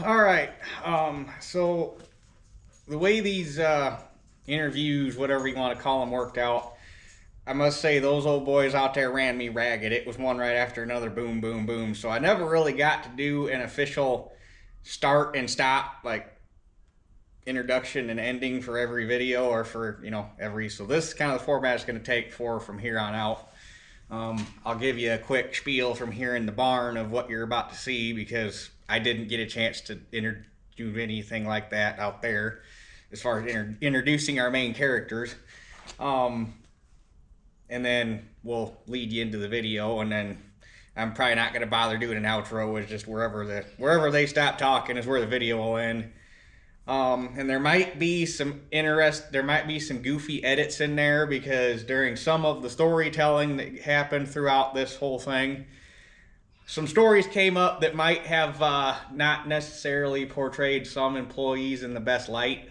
All right. So the way these interviews, whatever you want to call them, worked out, I must say those old boys out there ran me ragged. It was one right after another, boom, boom, boom. So I never really got to do an official start and stop, like introduction and ending for every video or for every. So this is kind of the format it's going to take for from here on out. I'll give you a quick spiel from here in the barn of what you're about to see because I didn't get a chance to do anything like that out there as far as introducing our main characters. And then we'll lead you into the video, and then I'm probably not going to bother doing an outro. It's just wherever they stop talking is where the video will end. And there might be some goofy edits in there because during some of the storytelling that happened throughout this whole thing, some stories came up that might have not necessarily portrayed some employees in the best light.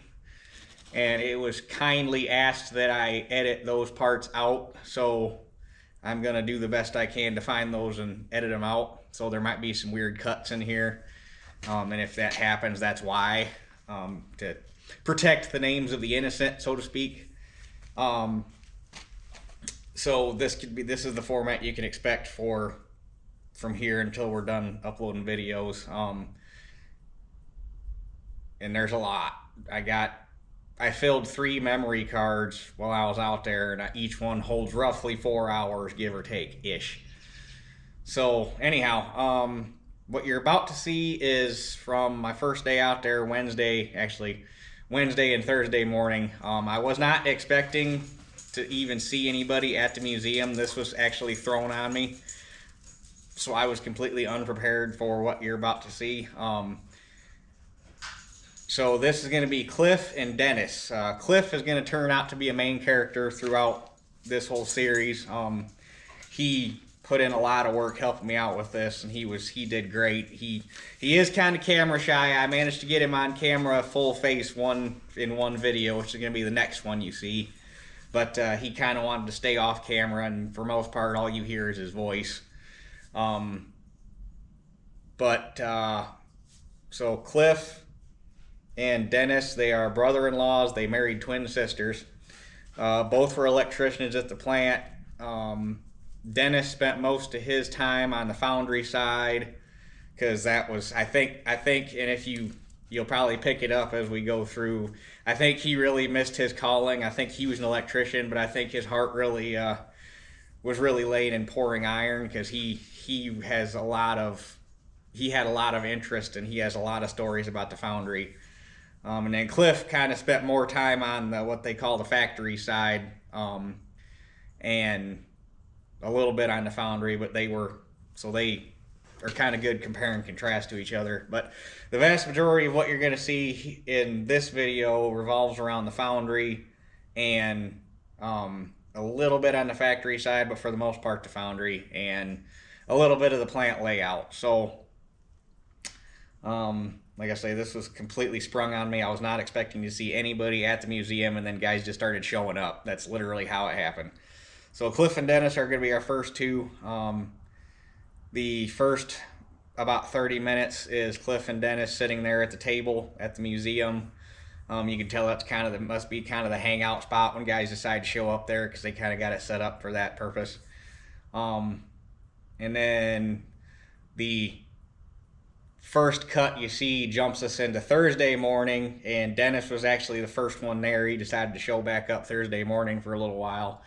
And it was kindly asked that I edit those parts out. So I'm going to do the best I can to find those and edit them out. So there might be some weird cuts in here. And if that happens, that's why. To protect the names of the innocent, so to speak. So this is the format you can expect from here until we're done uploading videos. And there's a lot. I filled 3 memory cards while I was out there, and each one holds roughly 4 hours, give or take, ish. So anyhow, what you're about to see is from my first day out there, Wednesday and Thursday morning. I was not expecting to even see anybody at the museum. This was actually thrown on me. So I was completely unprepared for what you're about to see. So this is going to be Cliff and Dennis. Cliff is going to turn out to be a main character throughout this whole series. He put in a lot of work helping me out with this, and he did great. He is kind of camera shy. I managed to get him on camera full face in one video, which is going to be the next one you see. But he kind of wanted to stay off camera, and for most part, all you hear is his voice. So Cliff and Dennis, they are brother-in-laws. They married twin sisters. Both were electricians at the plant. Dennis spent most of his time on the Foundry side because that was, I think, and you'll probably pick it up as we go through. I think he really missed his calling. I think he was an electrician, but I think his heart really was really laid in pouring iron because he had a lot of interest, and he has a lot of stories about the Foundry. And then Cliff kind of spent more time on what they call the factory side, and a little bit on the Foundry, but they are kind of good compare and contrast to each other. But the vast majority of what you're going to see in this video revolves around the Foundry and a little bit on the factory side, but for the most part the Foundry and a little bit of the plant layout. So like I say, this was completely sprung on me. I was not expecting to see anybody at the museum, and then guys just started showing up. That's literally how it happened. So Cliff and Dennis are going to be our first two. The first about 30 minutes is Cliff and Dennis sitting there at the table at the museum. You can tell that's must be kind of the hangout spot when guys decide to show up there because they kind of got it set up for that purpose. And then the first cut you see jumps us into Thursday morning, and Dennis was actually the first one there. He decided to show back up Thursday morning for a little while.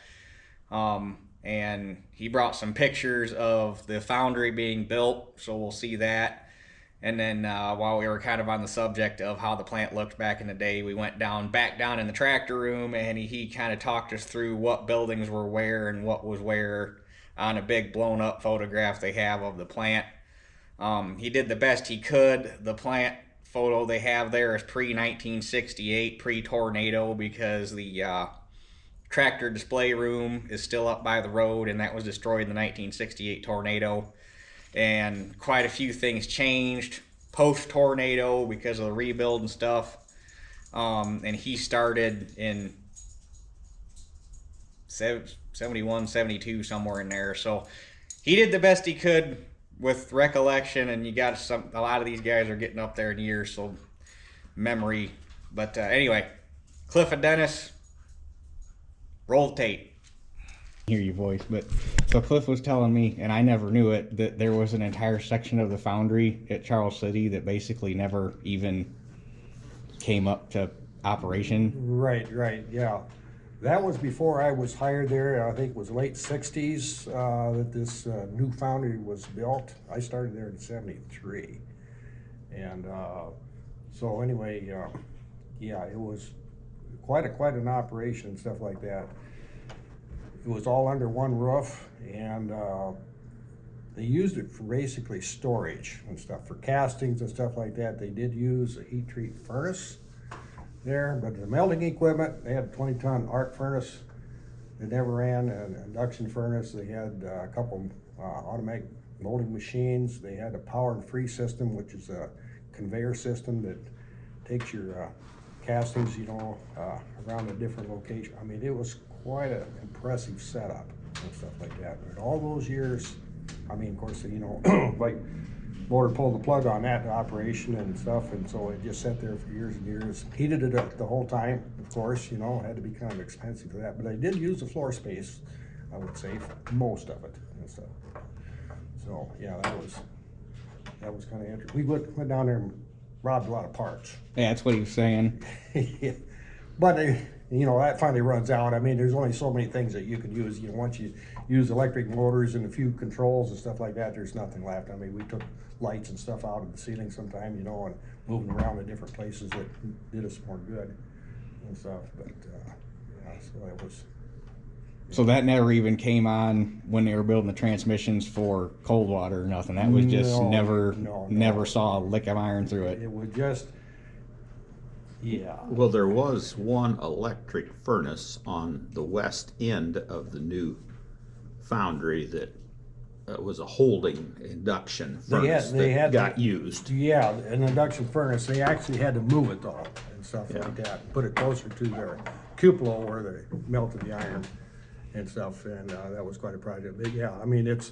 And he brought some pictures of the Foundry being built, so we'll see that. And then while we were kind of on the subject of how the plant looked back in the day, we went back down in the tractor room, and he kind of talked us through what buildings were where and what was where on a big blown up photograph they have of the plant. He did the best he could. The plant photo they have there is pre-1968, pre-tornado, because the tractor display room is still up by the road, and that was destroyed in the 1968 tornado. And quite a few things changed post-tornado because of the rebuild and stuff. And he started in 71, 72, somewhere in there. So he did the best he could with recollection, and you got a lot of these guys are getting up there in years, so memory. But anyway, Cliff and Dennis, roll the tape. Hear your voice, but so Cliff was telling me, and I never knew it, that there was an entire section of the foundry at Charles City that basically never even came up to operation. Right, yeah. That was before I was hired there. I think it was late 60s that this new foundry was built. I started there in 73. And so anyway, yeah, it was quite an operation and stuff like that. It was all under one roof, and they used it for basically storage and stuff, for castings and stuff like that. They did use a heat treat furnace there, but the melting equipment, they had a 20-ton arc furnace that never ran, an induction furnace. They had a couple automatic molding machines. They had a power and free system, which is a conveyor system that takes your castings, you know, around a different location. I mean, it was quite an impressive setup and stuff like that. But all those years, I mean, of course, you know, like motor pulled the plug on that operation and stuff, and so it just sat there for years and years. Heated it up the whole time, of course, you know, had to be kind of expensive for that. But I did use the floor space, I would say, for most of it and stuff. So yeah, that was kind of interesting. We went down there and robbed a lot of parts. Yeah, that's what he was saying. Yeah. But you know, that finally runs out. I mean, there's only so many things that you can use. You know, once you use electric motors and a few controls and stuff like that, there's nothing left. I mean, we took lights and stuff out of the ceiling sometime, you know, and moving around to different places that did us more good and stuff. But yeah, so it was. So that never even came on when they were building the transmissions for cold water or nothing. That was just never saw a lick of iron through it. It was just, yeah. Well, there was one electric furnace on the west end of the new foundry that was a holding induction furnace that got used. Yeah, an induction furnace. They actually had to move it though and stuff like that. Put it closer to their cupola where they melted the iron and stuff, and that was quite a project. But yeah, I mean, it's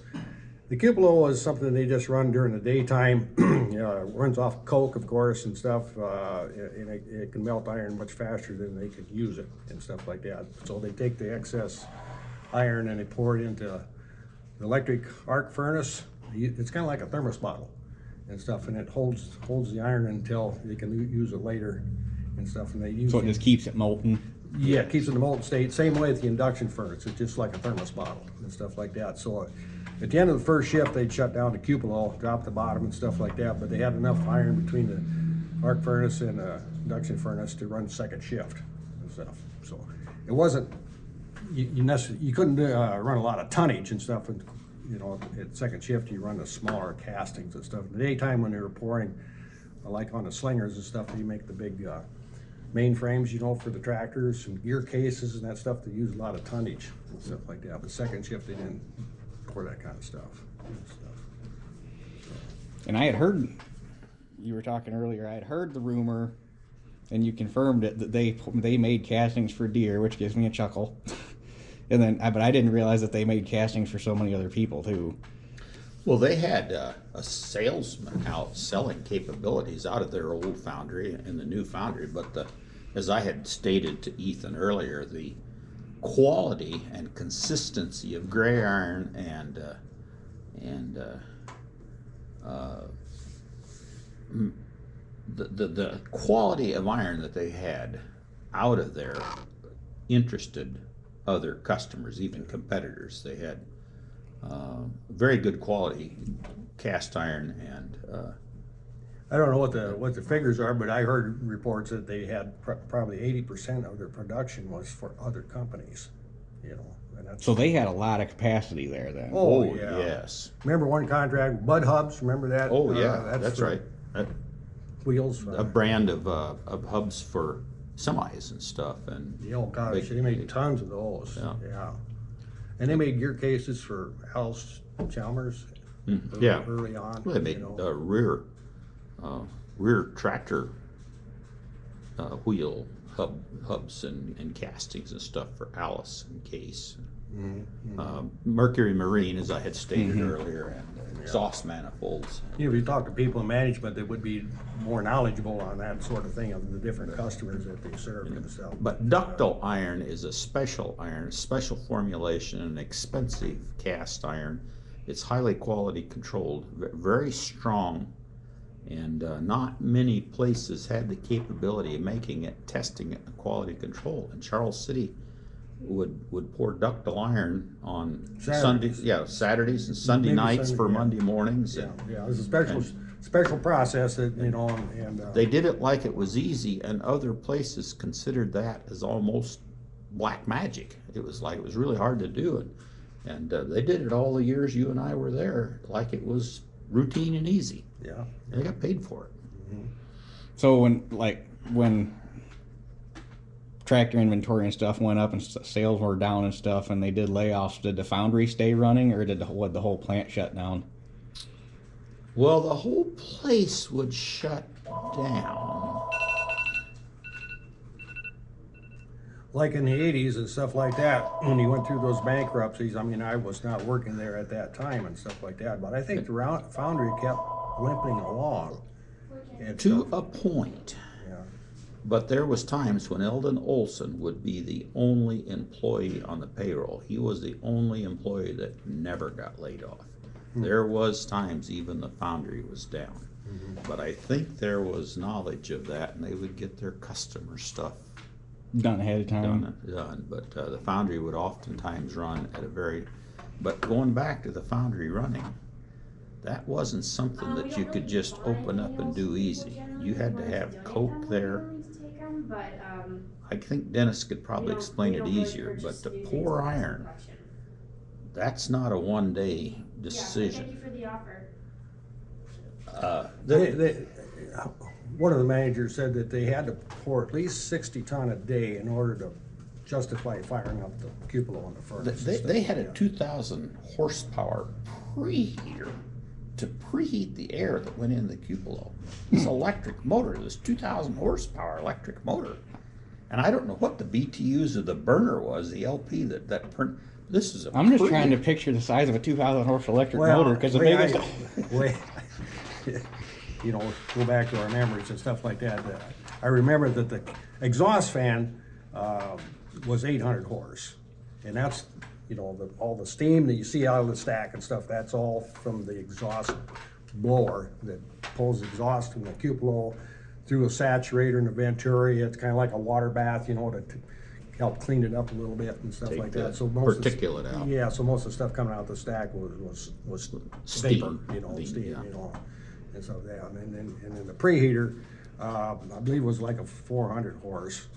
the cupola was something they just run during the daytime. You know, it runs off coke, of course, and stuff, and it can melt iron much faster than they could use it and stuff like that. So they take the excess iron and they pour it into the electric arc furnace. It's kind of like a thermos bottle and stuff, and it holds the iron until they can use it later and stuff. And they use so it just keeps it molten. Yeah, it keeps it in the molten state. Same way with the induction furnace. It's just like a thermos bottle and stuff like that. So at the end of the first shift, they'd shut down the cupola, drop the bottom and stuff like that. But they had enough iron between the arc furnace and the induction furnace to run second shift and stuff. So it wasn't, you couldn't run a lot of tonnage and stuff. And, you know, at second shift, you run the smaller castings and stuff. In the daytime when they were pouring, like on the slingers and stuff, they make the big mainframes, you know, for the tractors and gear cases and that stuff. They use a lot of tonnage and stuff like that. But second shift, they didn't pour that kind of stuff. And I had heard, you were talking earlier, I had heard the rumor, and you confirmed it, that they made castings for Deere, which gives me a chuckle. And then, but I didn't realize that they made castings for so many other people too. Well, they had a salesman out selling capabilities out of their old foundry and the new foundry, but as I had stated to Ethan earlier, the quality and consistency of gray iron and the quality of iron that they had out of there interested other customers, even competitors. They had very good quality cast iron, and I don't know what the figures are, but I heard reports that they had probably 80% of their production was for other companies, you know. And that's, so they had a lot of capacity there then. Oh yeah. Yes. Remember one contract, Bud Hubs? Remember that? Oh yeah, that's right. Wheels. A brand of hubs for semis and stuff, and Oh gosh, they made tons of those. Yeah. And they made gear cases for Alice Chalmers. Early on. Well, they made rear tractor wheel hubs and castings and stuff for Alice and Case. Mercury Marine, as I had stated earlier, and exhaust manifolds. You know, if you talk to people in management that would be more knowledgeable on that sort of thing, of the different customers that they serve and stuff. But ductile iron is a special iron, special formulation, an expensive cast iron. It's highly quality controlled, very strong, and not many places had the capability of making it, testing it, and quality control. And Charles City would pour ductile iron on Saturdays. Saturdays and Sunday Maybe nights Sunday, for yeah. Monday mornings. Yeah, And yeah, it was a special process that, you know, and. they did it like it was easy, and other places considered that as almost black magic. It was like it was really hard to do, and they did it all the years you and I were there, like it was routine and easy. Yeah. And they got paid for it. So when tractor inventory and stuff went up and sales were down and stuff, and they did layoffs, did the foundry stay running, or did the whole plant shut down? Well, the whole place would shut down. Like in the 80s and stuff like that, when you went through those bankruptcies, I mean, I was not working there at that time and stuff like that, but I think the foundry kept limping along. And To stuff. a point. Yeah. But there was times when Eldon Olson would be the only employee on the payroll. He was the only employee that never got laid off. There was times even the foundry was down. But I think there was knowledge of that, and they would get their customer stuff Done ahead of time. done. But the foundry would oftentimes run at a very, but going back to the foundry running, that wasn't something that you could just open up and do easy. You had to have coke there. I think Dennis could probably explain it easier, but to pour iron, that's not a one-day decision. Thank you for the offer. One of the managers said that they had to pour at least 60 ton a day in order to justify firing up the cupola on the furnace. They had a 2,000 horsepower preheater to preheat the air that went in the cupola. This electric motor, this 2,000 horsepower electric motor. And I don't know what the BTUs of the burner was, the LP that this is a I'm just trying to picture the size of a 2,000 horse electric motor, because the way biggest. you know, go back to our memories and stuff like that. I remember that the exhaust fan was 800 horse, and that's, you know, all the steam that you see out of the stack and stuff. That's all from the exhaust blower that pulls exhaust from the cupola through a saturator and a venturi. It's kind of like a water bath, you know, to help clean it up a little bit and stuff Take like the that. So most particulate out. Yeah, so most of the stuff coming out the stack was Steam, vapor, you know, the- steam, yeah. you know, and so yeah, and then the preheater, I believe was like a 400 horse,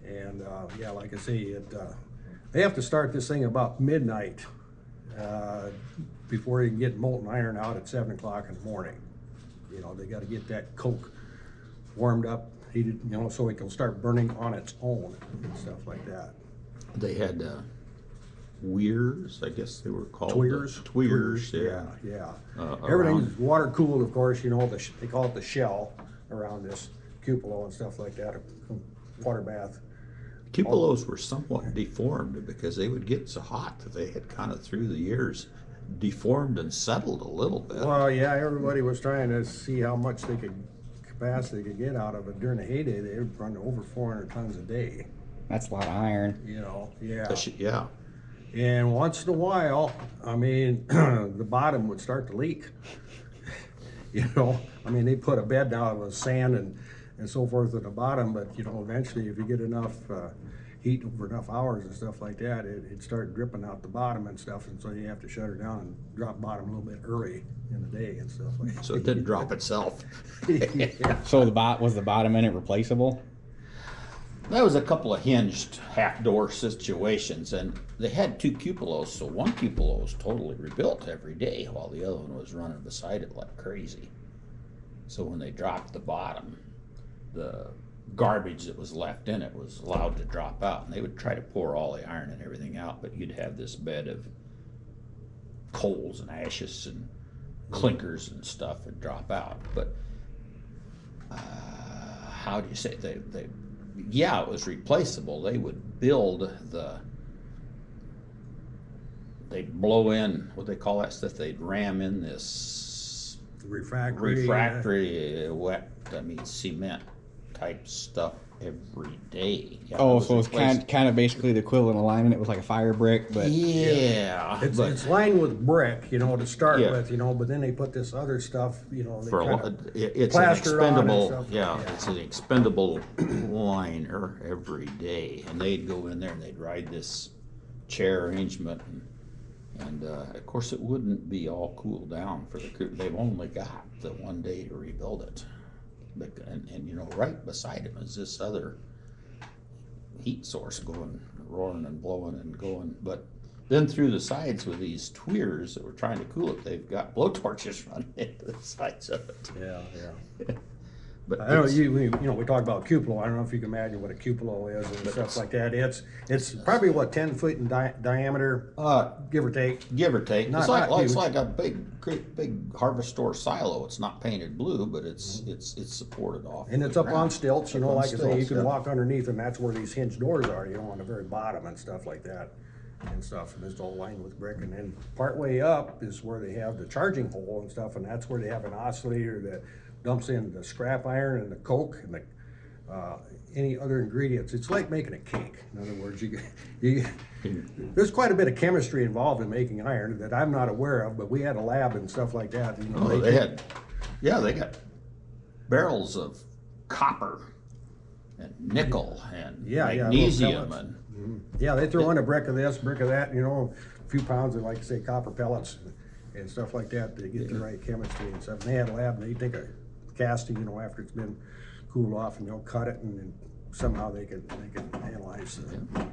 and yeah, like I say, they have to start this thing about midnight before you can get molten iron out at 7 o'clock in the morning. You know, they got to get that coke warmed up, heated, you know, so it can start burning on its own and stuff like that. They had weirs, I guess they were called. Tweers. Tweers, Yeah, yeah. yeah. Everything's water cooled, of course, you know, they call it the shell around this cupola and stuff like that, a water bath. Cupolas were somewhat deformed because they would get so hot that they had kind of through the years deformed and settled a little bit. Well, yeah, everybody was trying to see how much capacity they could get out of it. During the heyday, they would run over 400 tons a day, That's a lot of iron. you know, yeah. Yeah. And once in a while, I mean, the bottom would start to leak. You know, I mean, they put a bed down of sand and so forth at the bottom, but, you know, eventually if you get enough heat over enough hours and stuff like that, it'd start dripping out the bottom and stuff, and so you have to shut her down and drop bottom a little bit early in the day and stuff like that. So it didn't drop itself. Yeah. So was the bottom in it replaceable? That was a couple of hinged half-door situations, and they had two cupolas, so one cupola was totally rebuilt every day while the other one was running beside it like crazy. So when they dropped the bottom, the garbage that was left in it was allowed to drop out, and they would try to pour all the iron and everything out, but you'd have this bed of coals and ashes and clinkers and stuff would drop out. But how do you say it? Yeah, it was replaceable. They would build the they'd blow in, what they call that stuff, they'd ram in this refractory wet, cement type stuff every day. Yeah, Oh, so it's kind of basically the equivalent of lining it with like a fire brick, but yeah, It's lined with brick, to start Yeah. with, but then they put this other stuff, they for it's an plaster it on and expendable, stuff. yeah, it's an expendable liner every day, and they'd go in there and they'd ride this chair arrangement, and of course it wouldn't be all cooled down for the crew. They've only got the one day to rebuild it, and right beside them is this other heat source going, roaring and blowing and going, but then through the sides with these tweers that were trying to cool it, they've got blowtorches running into the sides of it. Yeah. But I don't it's- know, we talk about cupola. I don't know if you can imagine what a cupola is and stuff like that. It's probably 10 foot in diameter, give or take. give or take, Not- it's like not it's huge. like a big harvest store silo. It's not painted blue, but it's supported off. And the it's up on ground. stilts, Up on like I say, you stilts, can yeah. walk underneath, and that's where these hinge doors are, on the very bottom and stuff like that. And stuff, and it's all lined with brick, and then part way up is where they have the charging hole and stuff, and that's where they have an oscillator that dumps in the scrap iron and the coke and any other ingredients. It's like making a cake. In other words, there's quite a bit of chemistry involved in making iron that I'm not aware of, but we had a lab and stuff like that. Oh, they got barrels of copper and nickel and Yeah, little magnesium pellets. and Yeah, they throw in a brick of this, brick of that, a few pounds of, like I say, copper pellets and stuff like that to get the right chemistry and stuff. And they had a lab, and they take a casting, after it's been cooled off, and they'll cut it, and then somehow they can analyze the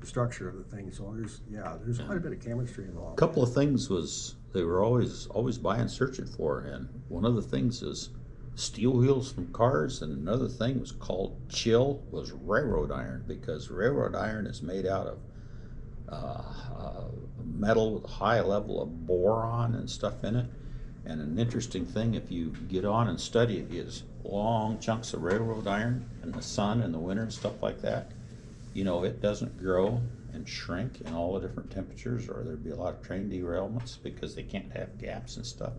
structure of the thing. So there's quite a bit of chemistry involved. couple of things was they were always buying, searching for, and one of the things is steel wheels from cars, and another thing was called chill, was railroad iron, because railroad iron is made out of metal with a high level of boron and stuff in it. And an interesting thing, if you get on and study it, is long chunks of railroad iron in the sun in the winter and stuff like that. It doesn't grow and shrink in all the different temperatures, or there'd be a lot of train derailments because they can't have gaps and stuff.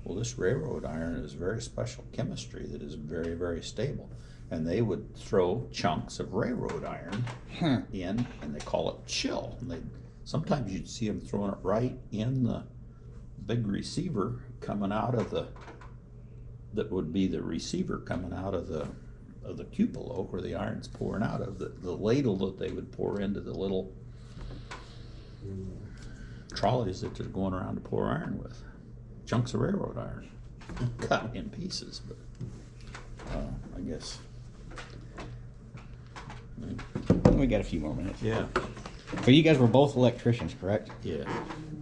Well, this railroad iron is very special chemistry that is very, very stable. And they would throw chunks of railroad iron in, and they call it chill. And sometimes you'd see them throwing it right in the big receiver coming out of that would be the receiver coming out of the cupola where the iron's pouring out of, the ladle that they would pour into the little trolleys that they're going around to pour iron with. Chunks of railroad iron, cut in pieces, but I guess. we got a few more minutes. Yeah. So you guys were both electricians, correct? Yeah.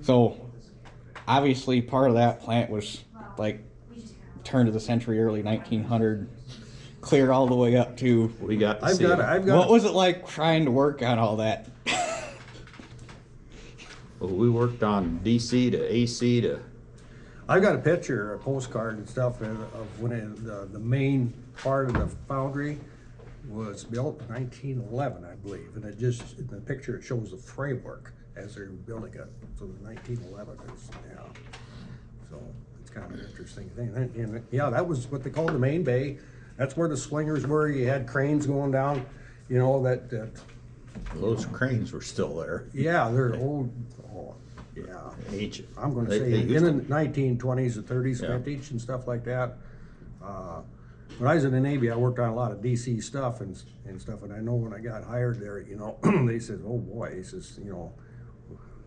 So obviously part of that plant was like turn of the century, early 1900, clear all the way up to. We got. To I've see got it. What was it like trying to work on all that? Well, we worked on DC to AC to. I've got a picture, a postcard and stuff of when the main part of the foundry was built in 1911, I believe. And it just, in the picture, it shows the framework as they're building it. So the 1911 is, So it's kind of an interesting thing. And that was what they called the main bay. That's where the slingers were. You had cranes going down, Those cranes were still there. yeah, they're old. Oh, yeah. Ancient. I'm going to They say used in to- the 1920s and 30s Yeah. vintage and stuff like that. When I was in the Navy, I worked on a lot of DC stuff and stuff. And I know when I got hired there, they said, "Oh boy," he says,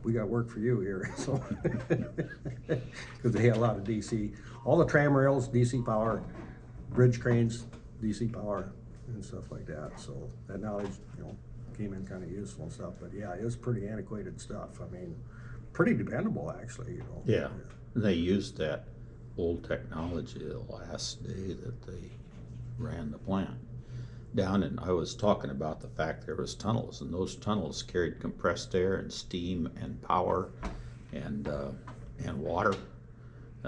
"we got work for you here." So, because they had a lot of DC, all the tram rails, DC power, bridge cranes, DC power, and stuff like that. So that knowledge, came in kind of useful and stuff. But yeah, it was pretty antiquated stuff. I mean, pretty dependable actually. Yeah. And they used that old technology the last day that they ran the plant. I was talking about the fact there was tunnels, and those tunnels carried compressed air and steam and power and water.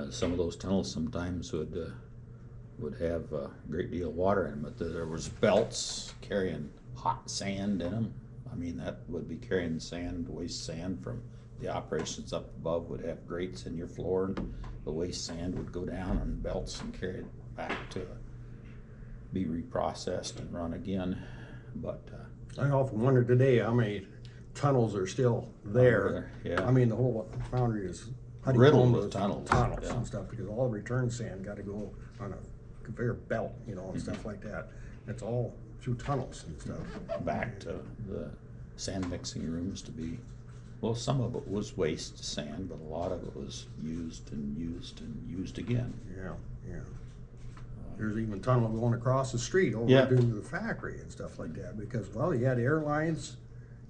Some of those tunnels sometimes would have a great deal of water in them, but there was belts carrying hot sand in them. I mean, that would be carrying sand, waste sand from the operations up above would have grates in your floor, and the waste sand would go down on belts and carried back to be reprocessed and run again. But I often wonder today how many tunnels are still there. Yeah. I mean, the whole foundry is Riddled honeycombed with tunnels. Yeah. and stuff, because all the return sand got to go on a conveyor belt, you know, and stuff like that. It's all through tunnels and stuff. Back to the sand mixing rooms to be, well, some of it was waste sand, but a lot of it was used and used and used again. Yeah, yeah. There's even tunnel going across the street over Yeah. to the factory and stuff like that, because, well, you had airlines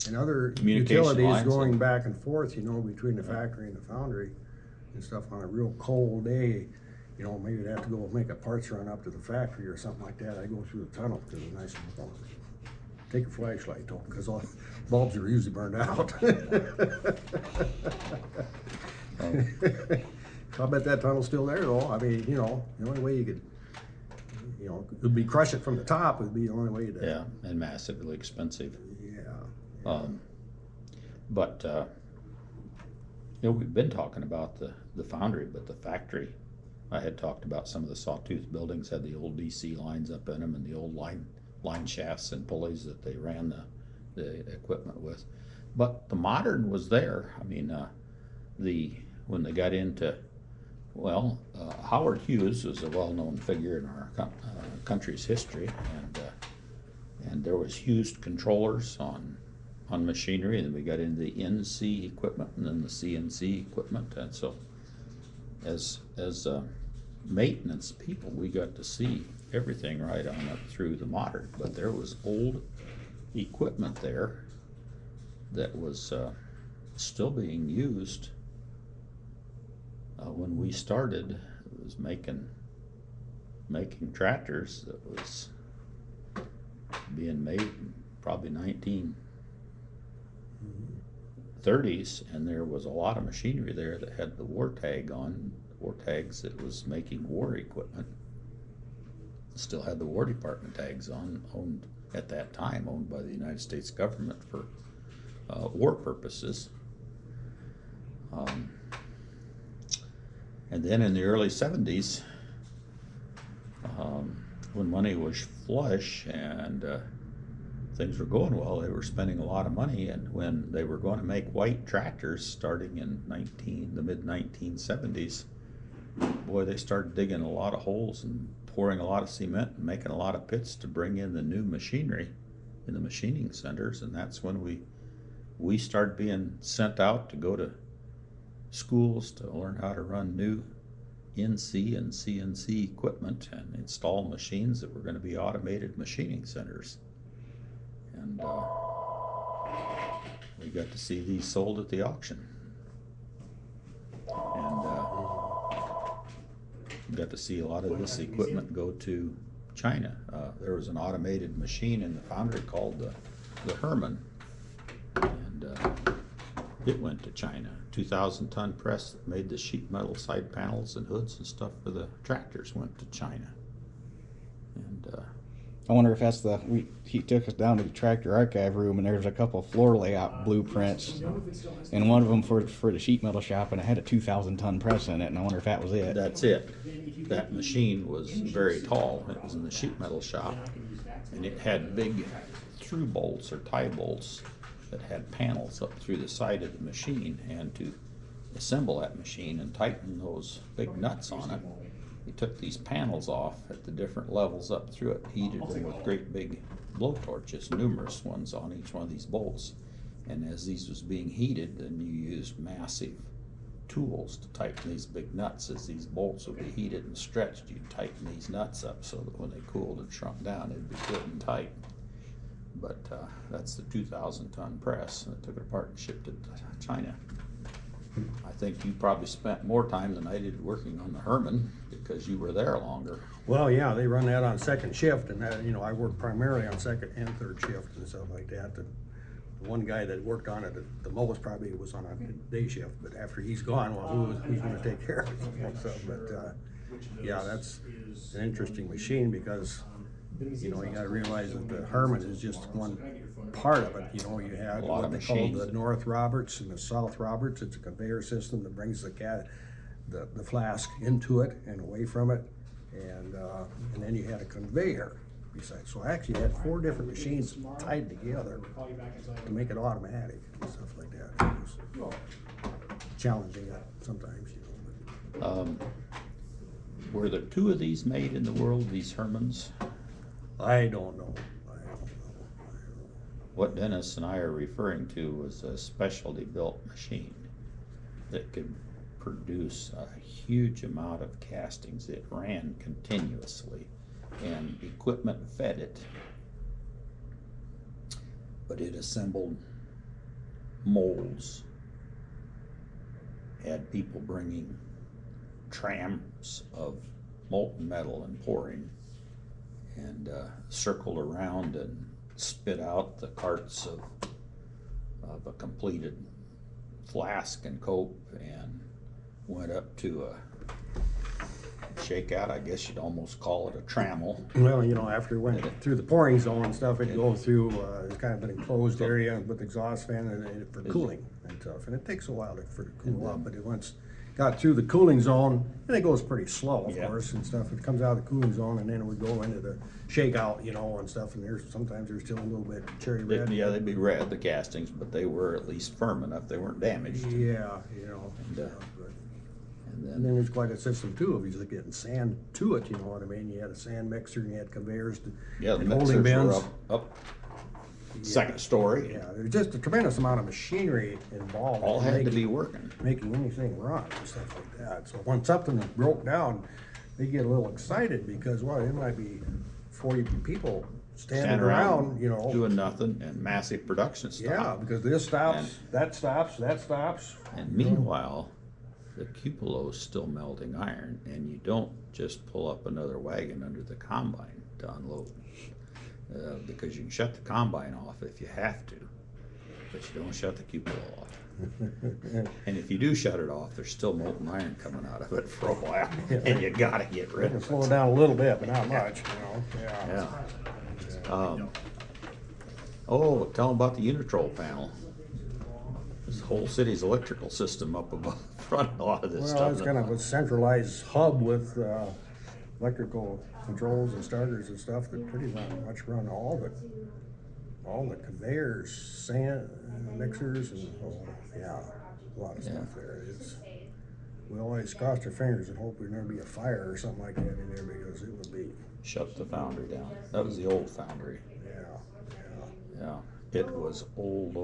and other Communication utilities lines going and- back and forth, you know, between the factory and the foundry and stuff on a real cold day. You know, maybe you'd have to go make a parts run up to the factory or something like that. I go through the tunnel because it's nice and warm. Take a flashlight though, because all bulbs are usually burned out. I'll bet that tunnel's still there though. I mean, you know, the only way you could, you know, it would be crush it from the top would be the only way to. Yeah, and massively expensive. Yeah. But you know, we've been talking about the foundry, but the factory, I had talked about some of the sawtooth buildings had the old DC lines up in them and the old line shafts and pulleys that they ran the equipment with. But the modern was there. I mean, when they got into, well, Howard Hughes was a well-known figure in our country's history, and there was Hughes controllers on machinery, and then we got into the NC equipment and then the CNC equipment. And so as maintenance people, we got to see everything right on up through the modern. But there was old equipment there that was still being used when we started. It was making tractors that was being made in probably 1930s, and there was a lot of machinery there that had the war tag on, war tags that was making war equipment. Still had the War Department tags on, owned at that time, owned by the United States government for war purposes. And then in the early 70s, when money was flush and things were going well, they were spending a lot of money, and when they were going to make white tractors starting in the mid-1970s, boy, they started digging a lot of holes and pouring a lot of cement and making a lot of pits to bring in the new machinery in the machining centers. And that's when we started being sent out to go to schools to learn how to run new NC and CNC equipment and install machines that were going to be automated machining centers. And we got to see these sold at the auction. And we got to see a lot of this equipment go to China. There was an automated machine in the foundry called the Herman, and it went to China. 2,000-ton press that made the sheet metal side panels and hoods and stuff for the tractors went to China. And I wonder if that's he took us down to the tractor archive room, and there's a couple floor layout blueprints, and one of them for the sheet metal shop, and it had a 2,000-ton press in it, and I wonder if that was it. that's it. That machine was very tall. It was in the sheet metal shop, and it had big through bolts or tie bolts that had panels up through the side of the machine, and to assemble that machine and tighten those big nuts on it, he took these panels off at the different levels up through it, heated them with great big blow torches, numerous ones on each one of these bolts. And as these was being heated, then you used massive tools to tighten these big nuts. As these bolts would be heated and stretched, you'd tighten these nuts up so that when they cooled and shrunk down, it'd be good and tight. But that's the 2,000-ton press. And I took it apart and shipped it to China. I think you probably spent more time than I did working on the Herman because you were there longer. Well, yeah, they run that on second shift, and that, you know, I work primarily on second and third shift and stuff like that. The one guy that worked on it the most probably was on a day shift, but after he's gone, well, who's going to take care of it and stuff? But yeah, that's an interesting machine because, you know, you got to realize that the Herman is just one part of it. You know, you had A lot what of they call machines. the North Roberts and the South Roberts. It's a conveyor system that brings the flask into it and away from it, and then you had a conveyor besides. So I actually had 4 different machines tied together to make it automatic and stuff like that. It was challenging sometimes, you know. Were there 2 of these made in the world, these Hermans? I don't know. What Dennis and I are referring to was a specialty built machine that could produce a huge amount of castings. It ran continuously and equipment fed it, but it assembled molds, had people bringing trams of molten metal and pouring, and circled around and spit out the carts of a completed flask and cope, and went up to a shakeout. I guess you'd almost call it a trammel. Well, you know, after it went through the pouring zone and stuff, it'd go through, it's kind of an enclosed area with exhaust fan and for cooling and stuff. And it takes a while for it to cool up, but it once got through the cooling zone, and it goes pretty slow, of course, and stuff. It comes out of the cooling zone, and then it would go into the shakeout, you know, and stuff. And sometimes there's still a little bit cherry red. Yeah, they'd be red, the castings, but they were at least firm enough. They weren't damaged. Yeah, you know. And then there's quite a system too of just getting sand to it, you know what I mean? You had a sand mixer, and you had conveyors Yeah, the and holding mixers bins. were up second story. Yeah, there's just a tremendous amount of machinery involved. All in had to making- be working. making anything run and stuff like that. So when something broke down, they get a little excited because, well, it might be 40 people standing around, you know. doing nothing, and massive production stuff. Yeah, because this stops, that stops, that stops. And meanwhile, the cupola is still melting iron, and you don't just pull up another wagon under the combine to unload, because you can shut the combine off if you have to, but you don't shut the cupola off. And if you do shut it off, there's still molten iron coming out of it for a while, and you gotta get rid It'll of slow it. it down a little bit, but not much, you know. Yeah. Yeah. Oh, tell them about the Unitrol panel. This whole city's electrical system up above front, a lot of this Well, stuff. it's kind of a centralized hub with electrical controls and starters and stuff that pretty much run all the conveyors, sand mixers, and a lot of stuff there. We always cross our fingers and hope there's never be a fire or something like that in there, because it would be. Shut the foundry down. That was the old foundry. Yeah. It was old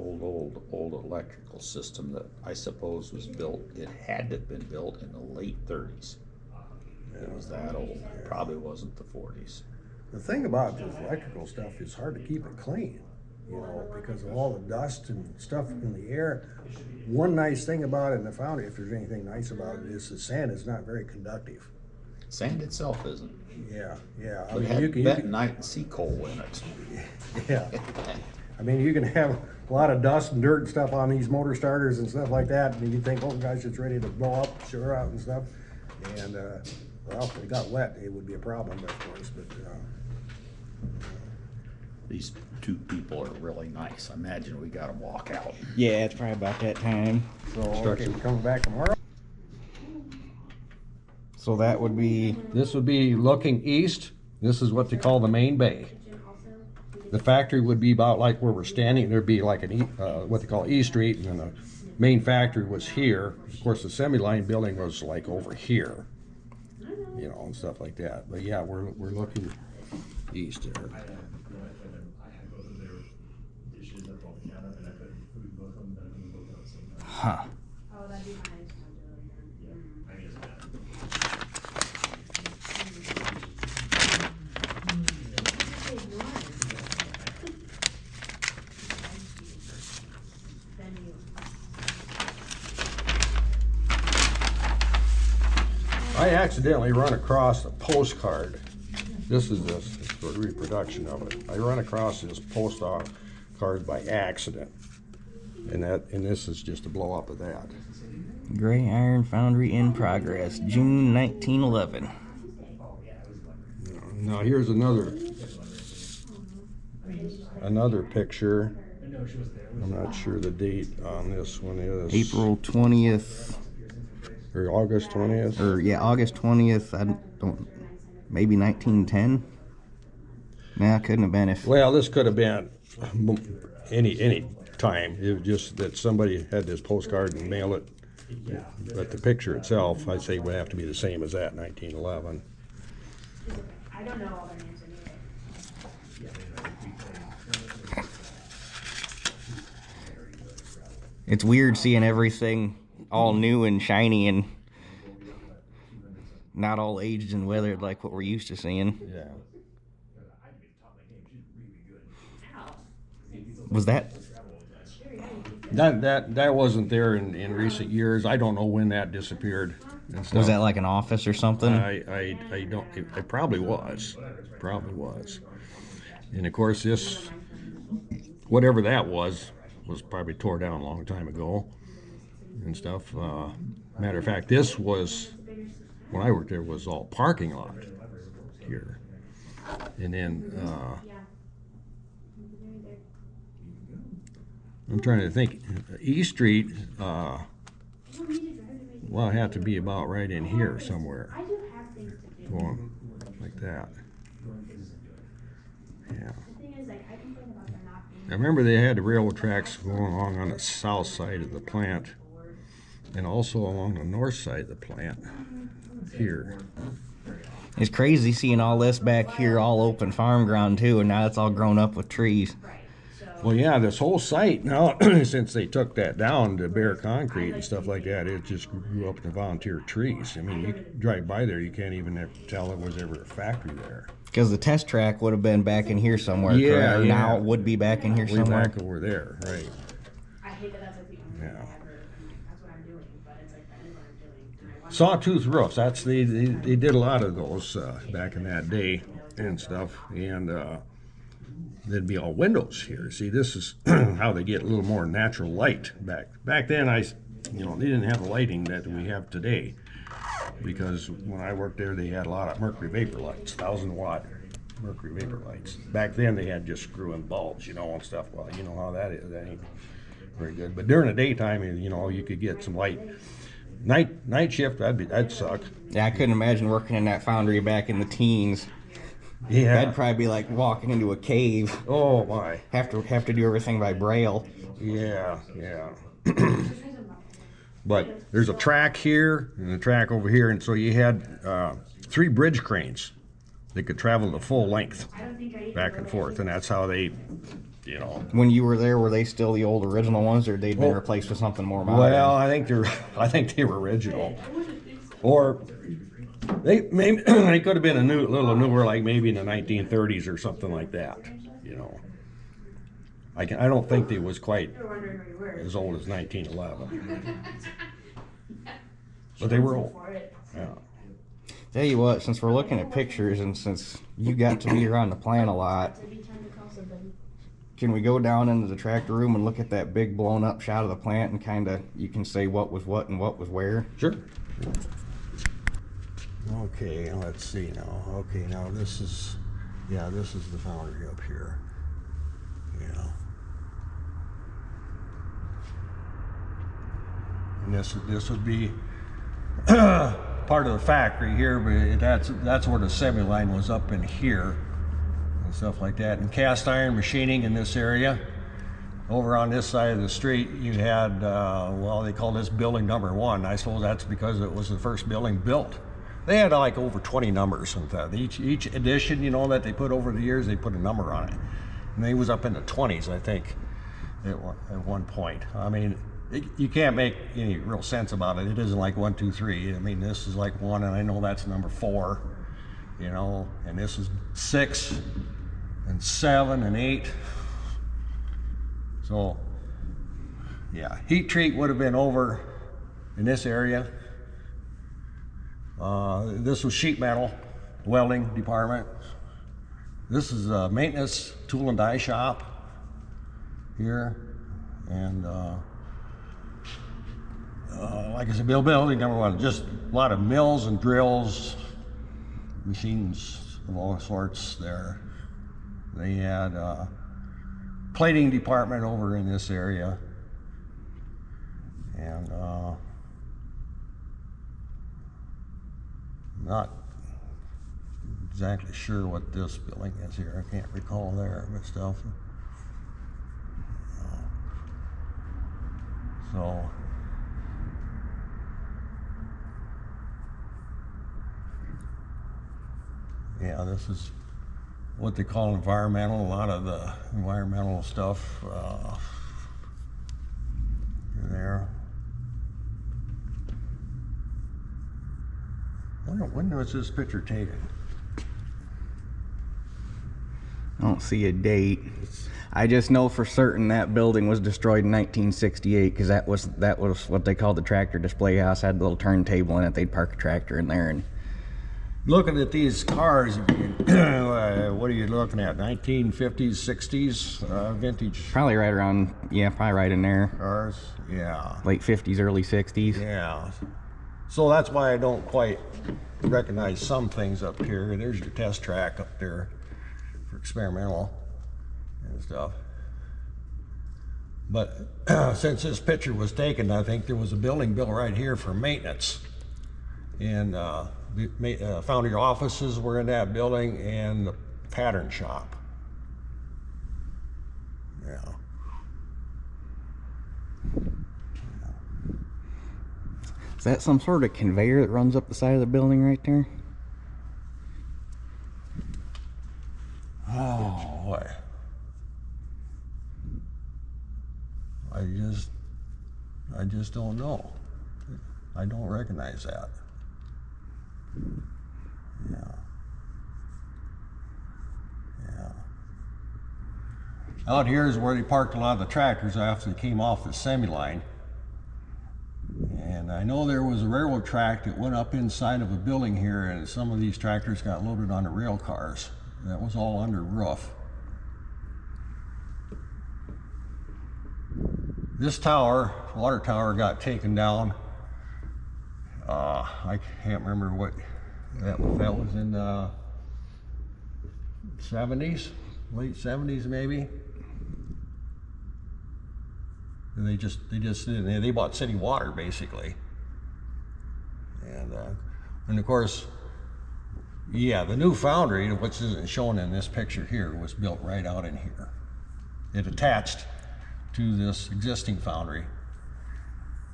electrical system that I suppose was built, it had to have been built in the late 30s. It was that old. It probably wasn't the 40s. The thing about this electrical stuff is hard to keep it clean, you know, because of all the dust and stuff in the air. One nice thing about it in the foundry, if there's anything nice about it, is the sand is not very conductive. Sand itself isn't. Yeah. I But it mean, had you can bentonite and sea coal in it. yeah. I mean, you can have a lot of dust and dirt and stuff on these motor starters and stuff like that, and you think, oh gosh, it's ready to blow up, sure out and stuff. And well, if it got wet, it would be a problem, of course. But These 2 people are really nice. I imagine we got them walk out. Yeah, it's probably about that time. so okay, we're coming back tomorrow. So that would be, This would be looking east. This is what they call the main bay. The factory would be about like where we're standing. There'd be like what they call E Street, and then the main factory was here. Of course, the semi-line building was like over here, you know, and stuff like that. But yeah, we're looking east there. huh. I accidentally run across a postcard. This is the reproduction of it. I run across this postcard by accident, and this is just a blow up of that. Gray Iron Foundry in progress, June 1911. Now here's another another picture. I'm not sure the date on this one is. April 20th. Or August 20th? Or, yeah, August 20th. I don't, maybe 1910? Nah, couldn't have been if... Well, this could have been any time. It was just that somebody had this postcard and mail it. But the picture itself, I'd say, would have to be the same as that, 1911. I don't know all their names anyway. It's weird seeing everything all new and shiny and not all aged and weathered like what we're used to seeing. Yeah. Was that... That wasn't there in recent years. I don't know when that disappeared. And stuff. Was that like an office or something? I don't. It probably was. And of course, this, whatever that was probably tore down a long time ago and stuff. Matter of fact, this was, when I worked there, was all parking lot here. And then I'm trying to think. East Street, well, it had to be about right in here somewhere. Going like that. Yeah. I remember they had the railroad tracks going along on the south side of the plant and also along the north side of the plant here. It's crazy seeing all this back here, all open farm ground too, and now it's all grown up with trees. Well, yeah, this whole site now, since they took that down to bare concrete and stuff like that, it just grew up into volunteer trees. I mean, you drive by there, you can't even tell there was ever a factory there. Because the test track would have been back in here somewhere, Yeah, correct? yeah. Now it would be back in here Way somewhere. back over there, right. I hate that that's like the only Yeah. thing I ever, that's what I'm doing, but it's like, that is what I'm doing. And I want Sawtooth roofs, that's they did a lot of those back in that day and stuff. And there'd be all windows here. See, this is how they get a little more natural light back then. They didn't have the lighting that we have today, because when I worked there, they had a lot of mercury vapor lights, 1,000-watt mercury vapor lights. Back then, they had just screw-in bulbs, and stuff. Well, you know how that is. That ain't very good. But during the daytime, you could get some light. Night shift, that'd suck. Yeah, I couldn't imagine working in that foundry back in the teens. Yeah. That'd probably be like walking into a cave. Oh my. Have to do everything by braille. Yeah. But there's a track here and a track over here, and so you had 3 bridge cranes that could travel the full length back and forth, and that's how they, When you were there, were they still the old original ones, or they'd been replaced with something more modern? Well, I think they were original, or they could have been a little newer, like maybe in the 1930s or something like that. I don't think they was quite as old as 1911, but they were old. Yeah. Tell you what, since we're looking at pictures and since you got to be around the plant a lot, can we go down into the tractor room and look at that big blown up shot of the plant and kind of, you can say what was what and what was where? Sure. Okay, let's see now. Okay, now this is the foundry up here. Yeah. And this would be part of the factory here, but that's where the assembly line was, up in here and stuff like that. And cast iron machining in this area. Over on this side of the street, you had they call this building number 1. I suppose that's because it was the first building built. They had like over 20 numbers and that. Each edition, that they put over the years, they put a number on it. And they was up in the 20s, I think, at one point. I mean, you can't make any real sense about it. It isn't like 1, 2, 3. I mean, this is like 1, and I know that's number 4, and this is 6 and 7 and 8. So, yeah, heat treat would have been over in this area. This was sheet metal, welding department. This is a maintenance tool and die shop here. And like I said, building number 1, just a lot of mills and drills, machines of all sorts there. They had plating department over in this area. And not exactly sure what this building is here. I can't recall there, but stuff. So yeah, this is what they call environmental. A lot of the environmental stuff there. When was this picture taken? I don't see a date. I just know for certain that building was destroyed in 1968 because that was what they called the tractor display house. Had a little turntable in it. They'd park a tractor in there. And looking at these cars, what are you looking at? 1950s, 60s vintage probably right around, yeah, probably right in there. cars? Yeah. Late 50s, early 60s. Yeah. So that's why I don't quite recognize some things up here. There's your test track up there for experimental and stuff. But since this picture was taken, I think there was a building built right here for maintenance. And the Foundry offices were in that building and the pattern shop. Yeah. Is that some sort of conveyor that runs up the side of the building right there? Oh boy. I just don't know. I don't recognize that. Yeah. Yeah. Out here is where they parked a lot of the tractors after they came off the semi-line. And I know there was a railroad track that went up inside of a building here, and some of these tractors got loaded onto rail cars. That was all under roof. This tower, water tower, got taken down. I can't remember what that was in the 70s, late 70s maybe. And they bought city water basically. And of course, yeah, the new foundry, which isn't shown in this picture here, was built right out in here. It attached to this existing foundry.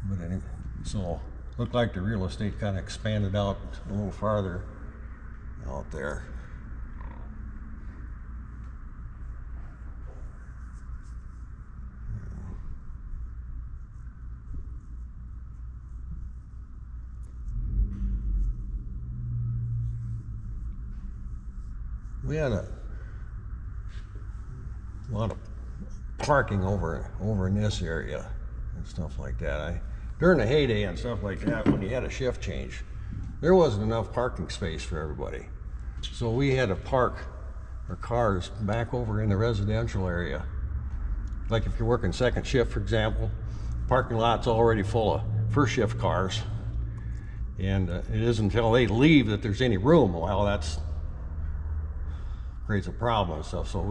But anyway, so looked like the real estate kind of expanded out a little farther out there. We had a lot of parking over in this area and stuff like that. During the heyday and stuff like that, when you had a shift change, there wasn't enough parking space for everybody. So we had to park our cars back over in the residential area. Like if you're working second shift, for example, parking lot's already full of first shift cars. And it isn't until they leave that there's any room. Well, that's creates a problem and stuff. So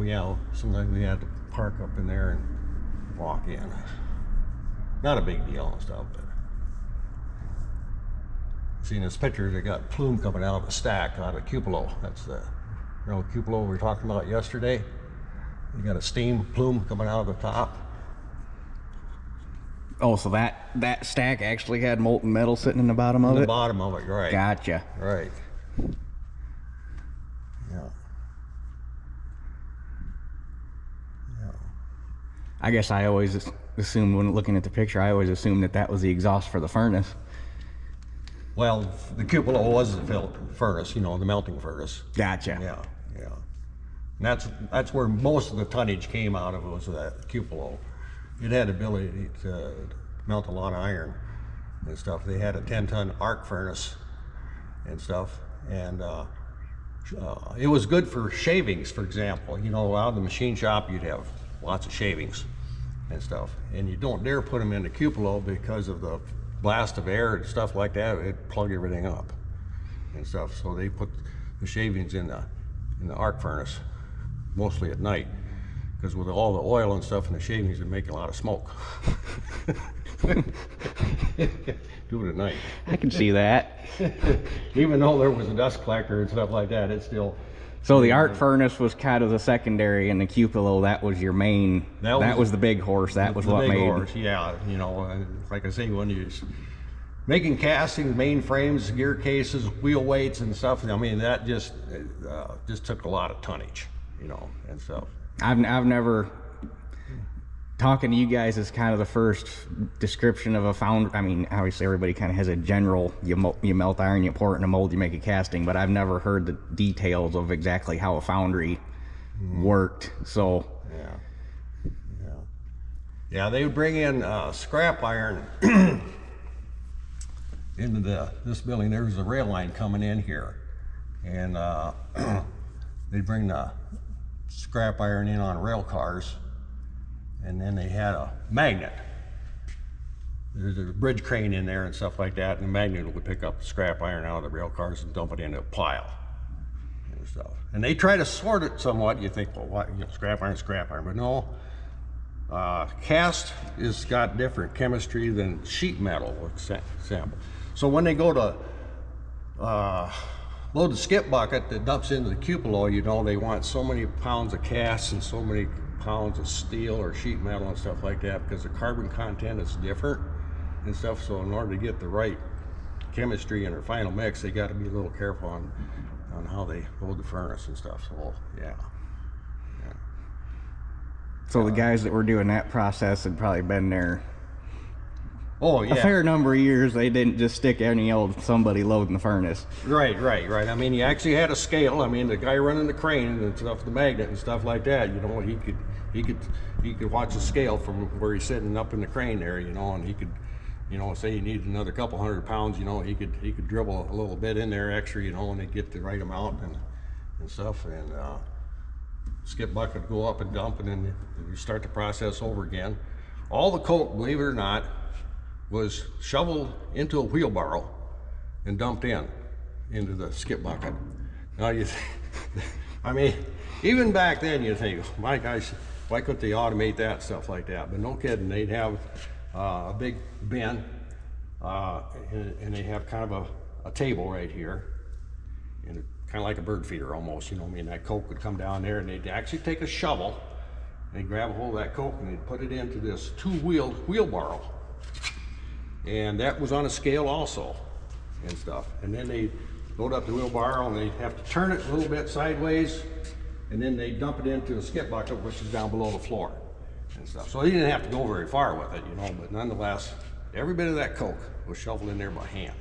sometimes we had to park up in there and walk in. Not a big deal and stuff, but see in this picture they got plume coming out of a stack out of cupola. That's the cupola we were talking about yesterday. You got a steam plume coming out of the top. Oh, so that stack actually had molten metal sitting in the bottom of it? In the bottom of it, right. Gotcha. Right. Yeah. I guess I always assumed when looking at the picture, I always assumed that was the exhaust for the furnace. Well, the cupola was the furnace, the melting furnace. Gotcha. Yeah. And that's where most of the tonnage came out of, was that cupola. It had the ability to melt a lot of iron and stuff. They had a 10-ton arc furnace and stuff, and it was good for shavings, for example. Out of the machine shop, you'd have lots of shavings and stuff, and you don't dare put them in the cupola because of the blast of air and stuff like that. It'd plug everything up and stuff. So they put the shavings in the arc furnace, mostly at night, because with all the oil and stuff and the shavings, it make a lot of smoke. Do it at night. I can see that. Even though there was a dust collector and stuff like that, it's still. So the arc furnace was kind of the secondary, and the cupola, that was your main. That was the big horse. That was the what big made. horse, yeah, you know, and like I say, when you're making castings, main frames, gear cases, wheel weights and stuff, I mean, that just took a lot of tonnage, you know, and stuff. I've never. Talking to you guys is kind of the first description of a foundry. I mean, obviously everybody kind of has a general, you melt iron, you pour it in a mold, you make a casting, but I've never heard the details of exactly how a foundry worked. So yeah, they would bring in scrap iron into this building. There was a rail line coming in here, and they'd bring the scrap iron in on rail cars. And then they had a magnet. There's a bridge crane in there and stuff like that, and the magnet would pick up the scrap iron out of the rail cars and dump it into a pile and stuff. And they try to sort it somewhat. You think, well, what, you know, scrap iron, but no. Cast has got different chemistry than sheet metal, for example. So when they go to load the skip bucket that dumps into the cupola, you know, they want so many pounds of cast and so many pounds of steel or sheet metal and stuff like that, because the carbon content is different and stuff. So in order to get the right chemistry in their final mix, they got to be a little careful on how they load the furnace and stuff. So yeah. So the guys that were doing that process had probably been there a fair number of years. They didn't just stick any old somebody loading the furnace. Right. I mean, he actually had a scale. I mean, the guy running the crane and stuff, the magnet and stuff like that, you know, he could watch the scale from where he's sitting up in the crane there, you know, and he could, you know, say he needed another couple 100 pounds, you know, he could dribble a little bit in there extra, you know, and they'd get the right amount and stuff, and skip bucket would go up and dump, and then you start the process over again. All the coke, believe it or not, was shoveled into a wheelbarrow and dumped into the skip bucket. Now I mean, even back then you think, my gosh, why couldn't they automate that, stuff like that? But no kidding, they'd have a big bin, and they have kind of a table right here, and kind of like a bird feeder almost, you know what I mean? That coke would come down there, and they'd actually take a shovel, and they'd grab a hold of that coke, and they'd put it into this two-wheeled wheelbarrow. And that was on a scale also and stuff. And then they load up the wheelbarrow, and they have to turn it a little bit sideways, and then they dump it into a skip bucket, which is down below the floor and stuff. So they didn't have to go very far with it, you know, but nonetheless, every bit of that coke was shoveled in there by hand.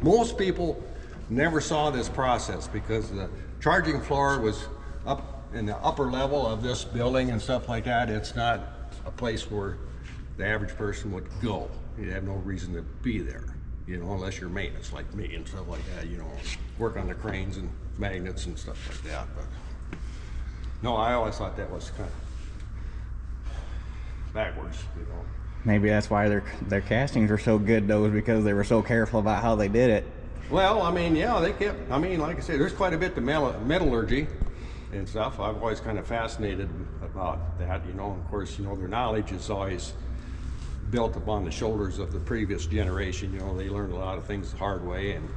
Most people never saw this process because the charging floor was up in the upper level of this building and stuff like that. It's not a place where the average person would go. You have no reason to be there, you know, unless you're maintenance like me and stuff like that, you know, work on the cranes and magnets and stuff like that. But no, I always thought that was kind of backwards, you know. Maybe that's why their castings were so good, though, is because they were so careful about how they did it. Well, I mean, yeah, they kept, I mean, like I said, there's quite a bit to metallurgy and stuff. I've always kind of fascinated about that, you know. Of course, you know, their knowledge is always built upon the shoulders of the previous generation. You know, they learned a lot of things the hard way and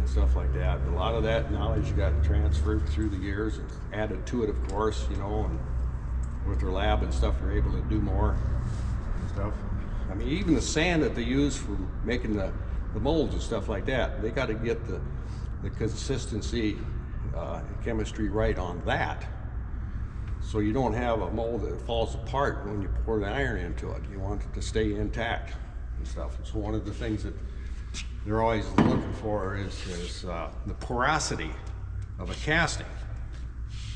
stuff like that. But a lot of that knowledge got transferred through the years and added to it, of course, you know, and with their lab and stuff, they're able to do more and stuff. I mean, even the sand that they use for making the molds and stuff like that, they got to get the consistency and chemistry right on that, so you don't have a mold that falls apart when you pour the iron into it. You want it to stay intact and stuff. So one of the things that they're always looking for is the porosity of a casting.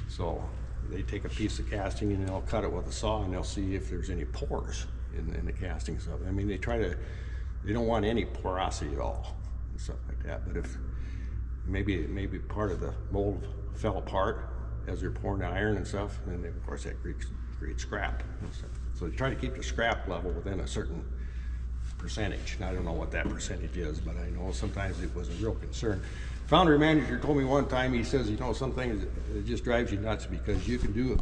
So they take a piece of casting and they'll cut it with a saw, and they'll see if there's any pores in the casting stuff. I mean, they don't want any porosity at all and stuff like that. But if maybe part of the mold fell apart as they're pouring the iron and stuff, and then of course that creates scrap and stuff. So they try to keep the scrap level within a certain percentage. And I don't know what that percentage is, but I know sometimes it was a real concern. foundry manager told me one time, he says, you know, some things, it just drives you nuts because you can do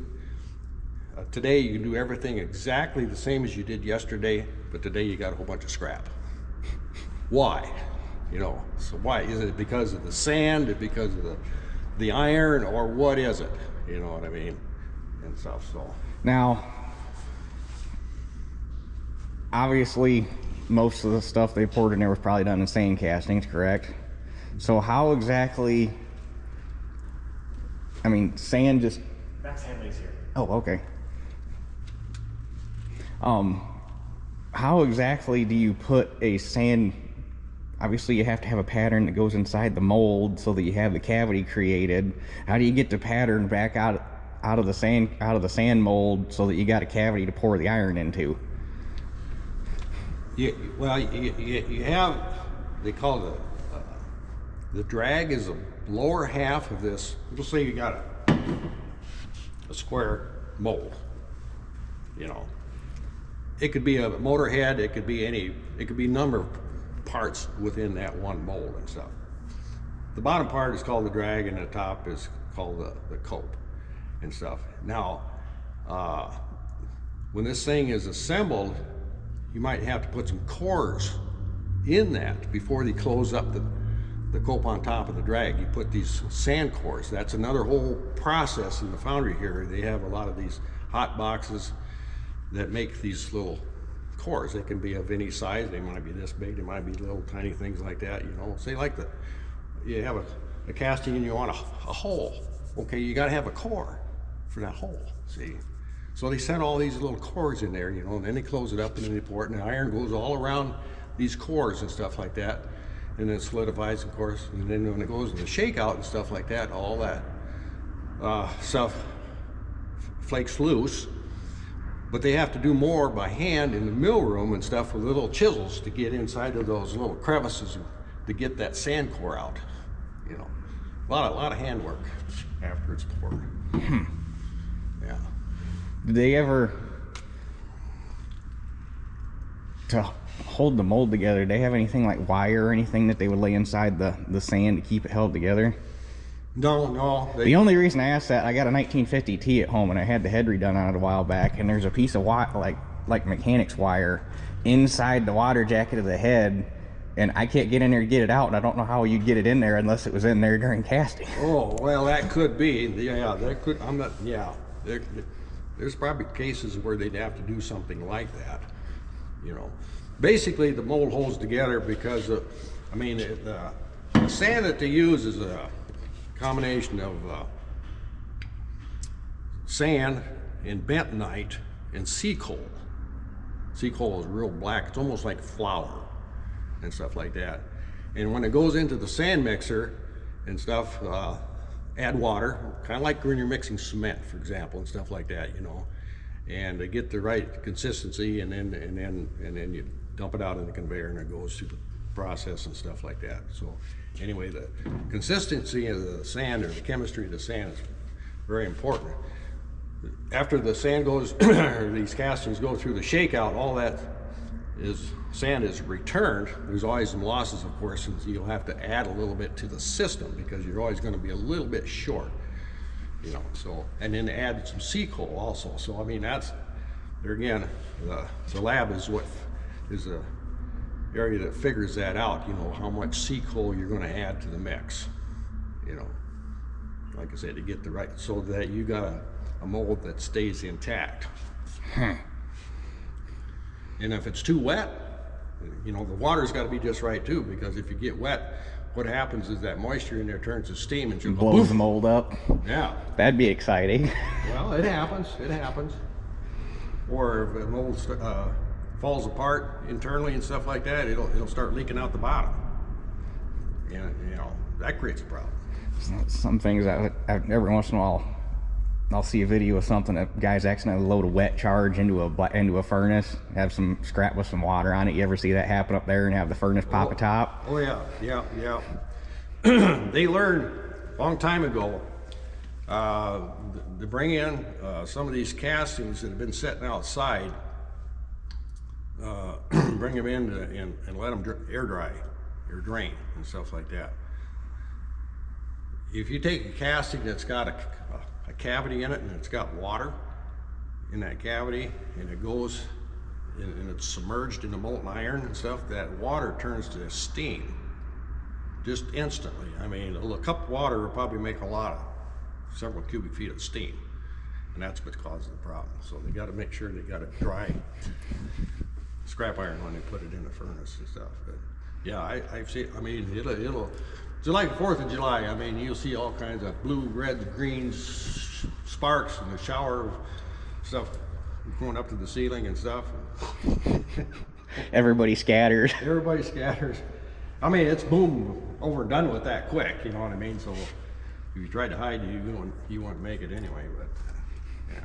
today you can do everything exactly the same as you did yesterday, but today you got a whole bunch of scrap. Why? You know, so why? Is it because of the sand, or because of the iron, or what is it? You know what I mean? And stuff, so. Now, obviously, most of the stuff they poured in there was probably done in sand castings, correct? So how exactly, I mean, sand just... That's Hanley's here. Oh, okay. How exactly do you put a sand... Obviously, you have to have a pattern that goes inside the mold so that you have the cavity created. How do you get the pattern back out of the sand mold so that you got a cavity to pour the iron into? Well, you have, they call it the drag is the lower half of this. Let's say you got a square mold, you know. It could be a motor head, it could be a number of parts within that one mold and stuff. The bottom part is called the drag, and the top is called the cope and stuff. Now, when this thing is assembled, you might have to put some cores in that before they close up the cope on top of the drag. You put these sand cores. That's another whole process in the foundry here. They have a lot of these hot boxes that make these little cores. They can be of any size. They might be this big, they might be little tiny things like that, you know. Say like you have a casting and you want a hole. Okay, you gotta have a core for that hole, see? So they set all these little cores in there, you know, and then they close it up and then they pour it, and the iron goes all around these cores and stuff like that, and then it solidifies, of course, and then when it goes in the shakeout and stuff like that, all that stuff flakes loose. But they have to do more by hand in the mill room and stuff with little chisels to get inside of those little crevices to get that sand core out. You know, a lot of hand work after it's poured. Yeah. Did they ever, to hold the mold together, did they have anything like wire or anything that they would lay inside the sand to keep it held together? No. The only reason I asked that, I got a 1950 T at home and I had the head redone on it a while back, and there's a piece of wire, like mechanics wire inside the water jacket of the head, and I can't get in there to get it out, and I don't know how you'd get it in there unless it was in there during casting. Oh, well, that could be. Yeah, that could. I'm not. Yeah, there's probably cases where they'd have to do something like that. You know, basically the mold holds together because of, I mean, the sand that they use is a combination of sand and bentonite and sea coal. Sea coal is real black. It's almost like flour and stuff like that. And when it goes into the sand mixer and stuff, add water, kind of like when you're mixing cement, for example, and stuff like that, you know, and to get the right consistency, and then you dump it out in the conveyor and it goes through the process and stuff like that. So anyway, the consistency of the sand, or the chemistry of the sand, is very important. After the sand goes, or these castings go through the shakeout, all that sand is returned. There's always some losses, of course, and you'll have to add a little bit to the system because you're always going to be a little bit short, you know. So, and then add some sea coal also. So I mean, that's there again. The lab is what is a area that figures that out, you know, how much sea coal you're going to add to the mix, you know, like I said, to get the right, so that you got a mold that stays intact. And if it's too wet, you know, the water's got to be just right too, because if you get wet, what happens is that moisture in there turns to steam and just blows the mold up. Yeah, That'd be exciting. well, it happens. Or if the mold falls apart internally and stuff like that, it'll start leaking out the bottom. And you know, that creates a problem. Some things every once in a while I'll see a video of something that guys accidentally load a wet charge into a furnace, have some scrap with some water on it. You ever see that happen up there and have the furnace pop a top? Oh yeah. They learned a long time ago to bring in some of these castings that have been sitting outside, bring them in and let them air dry or drain and stuff like that. if you take a casting that's got a cavity in it and it's got water in that cavity and it goes and it's submerged in the molten iron and stuff, that water turns to steam just instantly. I mean, a cup of water will probably make several cubic feet of steam, and that's what causes the problem. So they got to make sure they got it dry scrap iron when they put it in the furnace and stuff. But yeah, I've seen. I mean, it'll. It's like 4th of July. I mean, you'll see all kinds of blue, red, green sparks in the shower of stuff going up to the ceiling and stuff. Everybody scatters. Everybody scatters. I mean, it's boom, over and done with that quick, you know what I mean? So if you tried to hide, you wouldn't make it anyway, but yeah.